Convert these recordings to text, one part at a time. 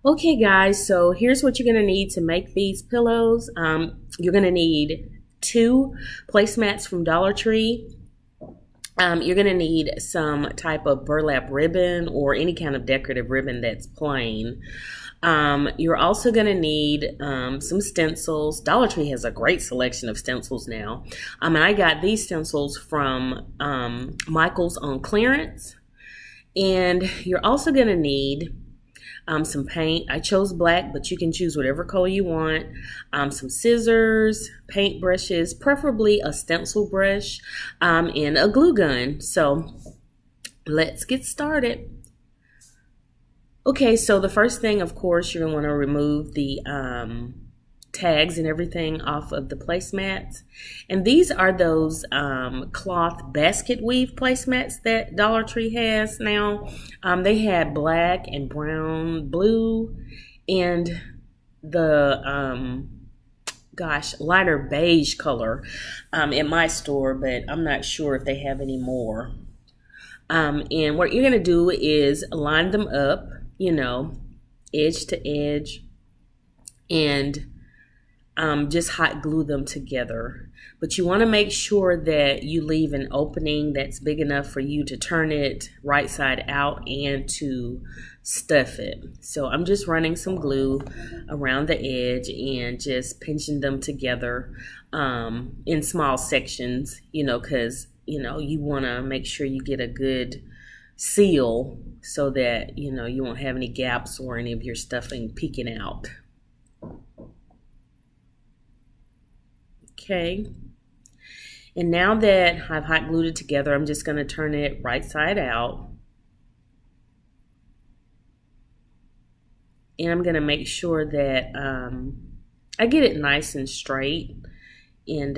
Okay, guys, so here's what you're going to need to make these pillows. You're going to need 2 placemats from Dollar Tree. You're going to need some type of burlap ribbon or any kind of decorative ribbon that's plain. You're also going to need some stencils. Dollar Tree has a great selection of stencils now. And I got these stencils from Michael's on clearance. And you're also going to need some paint. I chose black, but you can choose whatever color you want. Some scissors, paint brushes, preferably a stencil brush, and a glue gun. So let's get started. Okay, so the first thing, of course, you're going to want to remove the tags and everything off of the placemats. And these are those cloth basket weave placemats that Dollar Tree has now. They had black and brown, blue, and the lighter beige color at my store, but I'm not sure if they have any more. And what you're going to do is line them up, you know, edge to edge, and just hot glue them together. But you want to make sure that you leave an opening that's big enough for you to turn it right side out and to stuff it. So I'm just running some glue around the edge and just pinching them together in small sections, you know, because, you know, you want to make sure you get a good seal so that, you know, you won't have any gaps or any of your stuffing peeking out. Okay, and now that I've hot glued it together, I'm just going to turn it right side out. And I'm going to make sure that I get it nice and straight and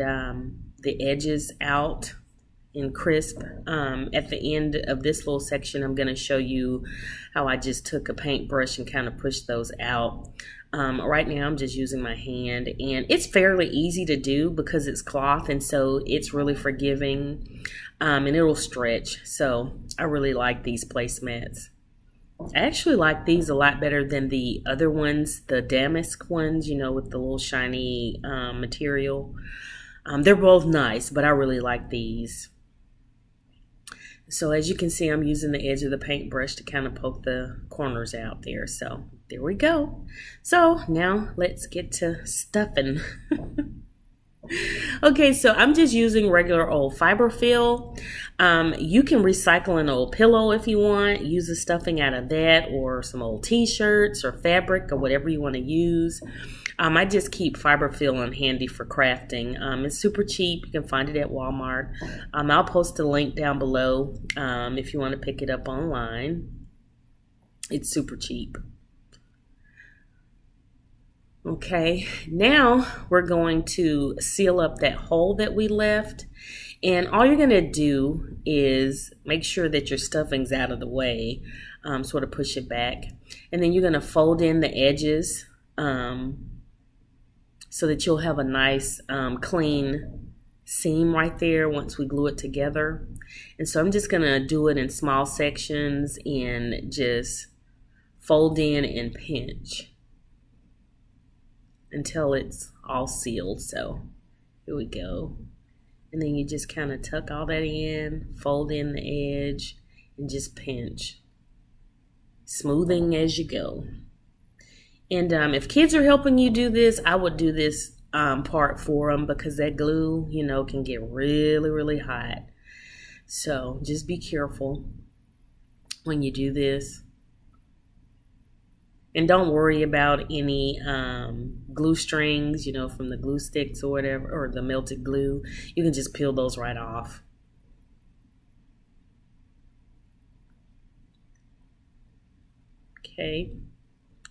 the edges out and crisp. At the end of this little section, I'm going to show you how I just took a paintbrush and kind of pushed those out. Right now I'm just using my hand, and it's fairly easy to do because it's cloth, and so it's really forgiving, and it'll stretch. So I really like these placemats. I actually like these a lot better than the other ones, the damask ones, you know, with the little shiny material. They're both nice, but I really like these. So as you can see, I'm using the edge of the paintbrush to kind of poke the corners out there. So there we go. So now let's get to stuffing. Okay, so I'm just using regular old fiberfill. You can recycle an old pillow if you want. Use the stuffing out of that, or some old t-shirts or fabric or whatever you want to use. I just keep fiberfill on handy for crafting. It's super cheap. You can find it at Walmart. I'll post a link down below if you want to pick it up online. It's super cheap. Okay, now we're going to seal up that hole that we left. And all you're going to do is make sure that your stuffing's out of the way, sort of push it back. And then you're going to fold in the edges so that you'll have a nice clean seam right there once we glue it together. And so I'm just going to do it in small sections and just fold in and pinch until it's all sealed. So here we go. And then you just kind of tuck all that in, fold in the edge, and just pinch, smoothing as you go. And if kids are helping you do this, I would do this part for them, because that glue, you know, can get really, really hot. So just be careful when you do this. And don't worry about any glue strings, you know, from the glue sticks or whatever, or the melted glue. You can just peel those right off. Okay.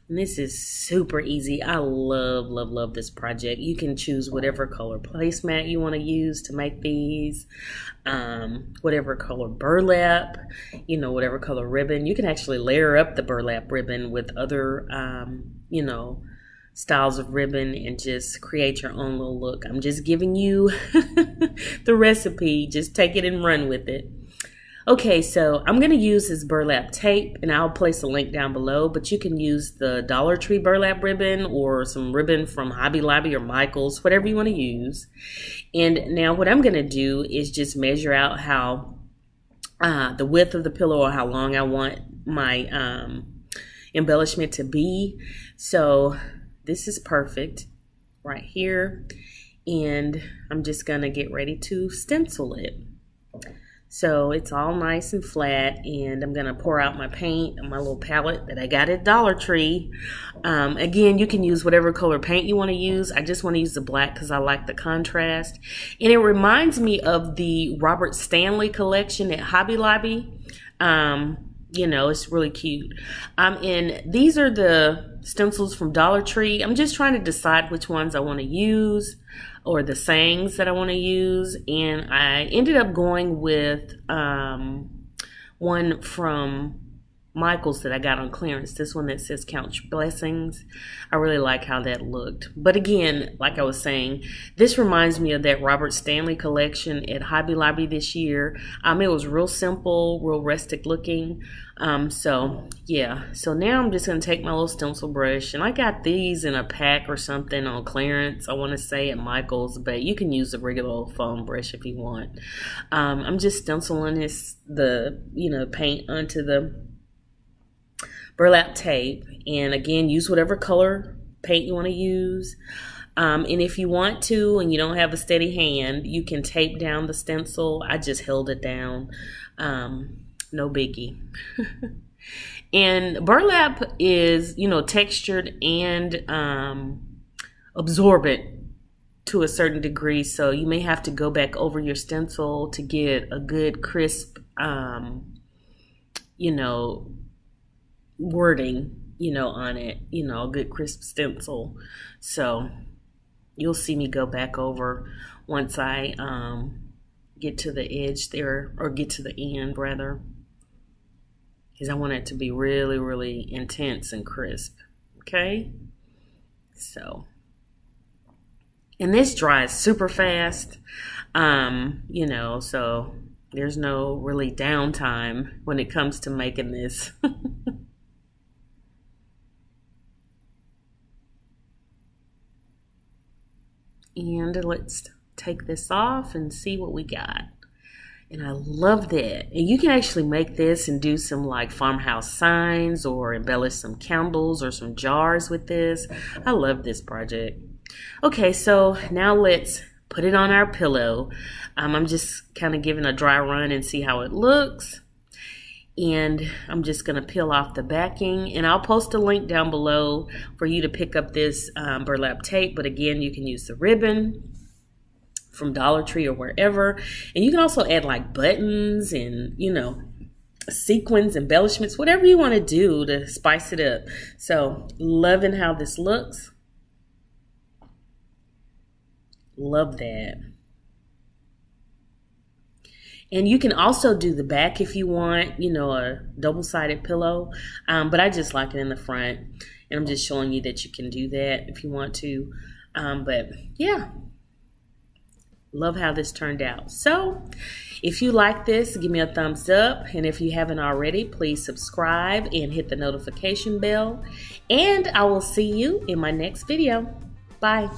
And this is super easy. I love, love, love this project. You can choose whatever color placemat you want to use to make these, whatever color burlap, you know, whatever color ribbon. You can actually layer up the burlap ribbon with other, you know, styles of ribbon and just create your own little look. I'm just giving you the recipe. Just take it and run with it. Okay, so I'm going to use this burlap tape, and I'll place a link down below, but you can use the Dollar Tree burlap ribbon or some ribbon from Hobby Lobby or Michael's, whatever you want to use. And now what I'm going to do is just measure out how the width of the pillow, or how long I want my embellishment to be. So this is perfect right here, and I'm just going to get ready to stencil it. So it's all nice and flat, and I'm going to pour out my paint on my little palette that I got at Dollar Tree. Again, you can use whatever color paint you want to use. I just want to use the black because I like the contrast. And it reminds me of the Robert Stanley collection at Hobby Lobby. You know, it's really cute. And these are the stencils from Dollar Tree. I'm just trying to decide which ones I want to use, or the sayings that I want to use. And I ended up going with one from Michael's that I got on clearance. This one that says "Count Your Blessings." I really like how that looked. But again, like I was saying, this reminds me of that Robert Stanley collection at Hobby Lobby this year. It was real simple, real rustic looking. So yeah, so now I'm just going to take my little stencil brush, and I got these in a pack or something on clearance, I want to say, at Michael's, but you can use a regular old foam brush if you want. I'm just stenciling the paint onto the burlap tape, and again, use whatever color paint you want to use. And if you want to and you don't have a steady hand, you can tape down the stencil. I just held it down. No biggie. And burlap is, textured and absorbent to a certain degree, so you may have to go back over your stencil to get a good crisp wording on it, a good crisp stencil. So you'll see me go back over once I get to the edge there, or get to the end rather, because I want it to be really, really intense and crisp. Okay, so, and this dries super fast, so there's no really downtime when it comes to making this. And let's take this off and see what we got. And I love that. And you can actually make this and do some like farmhouse signs, or embellish some candles or some jars with this. I love this project. Okay, so now let's put it on our pillow. I'm just kind of giving a dry run and see how it looks. And I'm just going to peel off the backing, and I'll post a link down below for you to pick up this burlap tape. But again, you can use the ribbon from Dollar Tree or wherever. And you can also add like buttons and, sequins, embellishments, whatever you want to do to spice it up. So loving how this looks. Love that. And you can also do the back if you want, a double-sided pillow. But I just like it in the front. And I'm just showing you that you can do that if you want to. But yeah, love how this turned out. So if you like this, give me a thumbs up. And if you haven't already, please subscribe and hit the notification bell. And I will see you in my next video. Bye.